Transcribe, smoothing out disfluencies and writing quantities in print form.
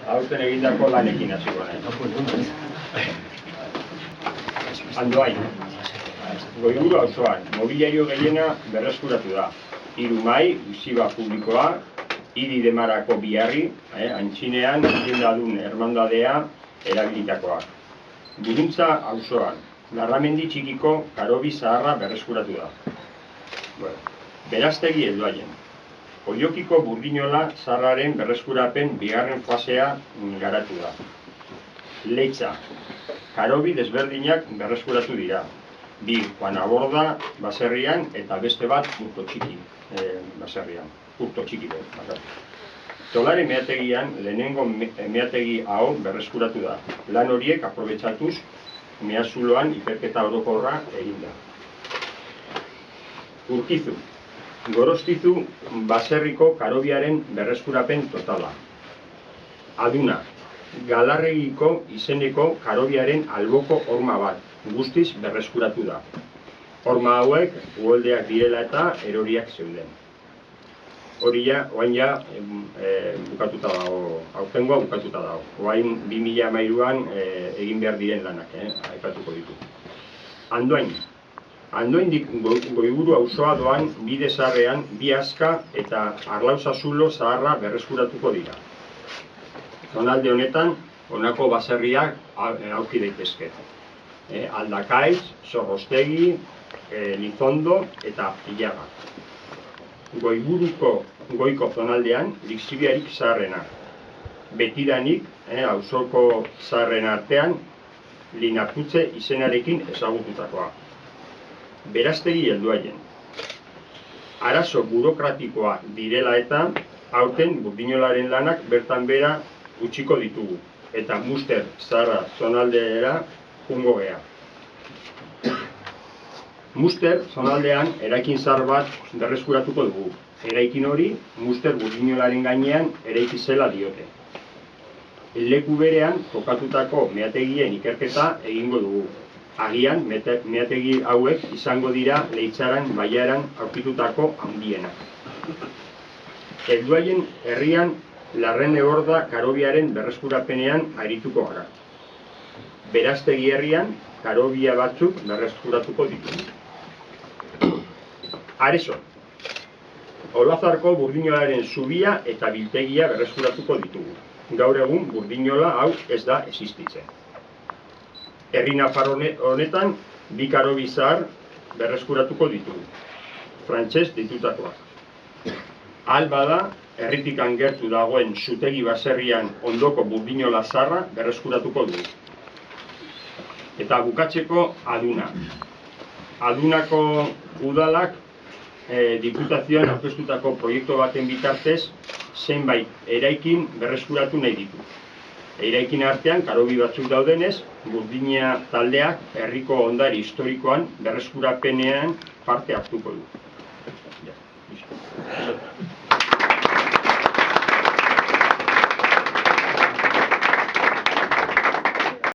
aurten egindako lanekin hasiko naiz. Andoain, Goiburu auzoan, mobiliario gehiena berreskuratu da. 3 mahai, usiba publikoa, hiri demarako biharri, Antxinean, jendadun hermandadea erabilitakoa. Buruntza auzoan, Larramendi txikiko karobi zaharra berreskuratu da. Berastegi Helduaien, Oiokiko burdinola zaharraren berreskurapen bigarren fasea garatu da. Leitza, karobi desberdinak berreskuratu dira. 2 Juanaborda baserrian eta beste bat Urto Txiki baserrian. Urto Txiki bakatu. Tolare meategian lehenengo meategi hau berreskuratu da. Lan horiek aprobetxatuz meazuloan ikerketa orokorra egin da. Urkizu, Gorostizu baserriko karobiaren berreskurapen totala. Aduna, Galarregiko izeneko karobiaren alboko horma bat, guztiz berreskuratu da. Horma hauek uholdeak direla eta eroriak zeuden. Hori oain bukatuta dago, aurtengoa bukatuta dago. Oain 2013an egin behar diren lanak, aipatuko ditu. Andoaindik Goiburu auzoa doan bide zaharrean 2 aska eta Arlauzazulo zaharra berreskuratuko dira. Zonalde honetan, honako baserriak aurki daitezke. Aldakaitz, Zorrostegi, Lizondo eta Ilaga. Goiburuko goiko zonaldean, Lixibiarik zaharrena. Betidanik, auzoko zaharren artean, Linaputze izenarekin ezagututakoa. Berastegi Helduaien. Arazo burokratikoa direla eta aurten burdinolaren lanak bertan bera utziko ditugu, eta Muster zaharra zonaldeera jungo gea. Muster zonaldean eraikin zahar bat berreskuratuko dugu. Eraikin hori Muster burdinolaren gainean eraiki zela diote. Leku berean kokatutako meategien ikerketa egingo dugu. Agian meategi hauek izango dira Leitzaran baiaran aurkitutako handienak. Helduaien herrian Larreneborda karobiaren berreskurapenean arituko gara. Berastegi herrian karobia batzuk berreskuratuko ditu. Areso, Olazarko burdinolaren zubia eta biltegia berreskuratuko ditugu. Gaur egun burdinola hau ez da existitzen. Herri nafar honetan 2 karobi zahar berreskuratuko ditugu. Frantses ditutakoak. Bada, herritikan gertu dagoen zutegi baserrian ondoko burdinola zaharra berreskuratuko dugu. Eta bukatzeko Aduna. Adunako udalak diputazioan aurkeztutako proiektu baten bitartez zenbait eraikin berreskuratu nahi ditu. Eraikin artean karobi batzuk daudenez, burdina taldeak herriko ondare historikoan berreskurapenean parte hartuko du.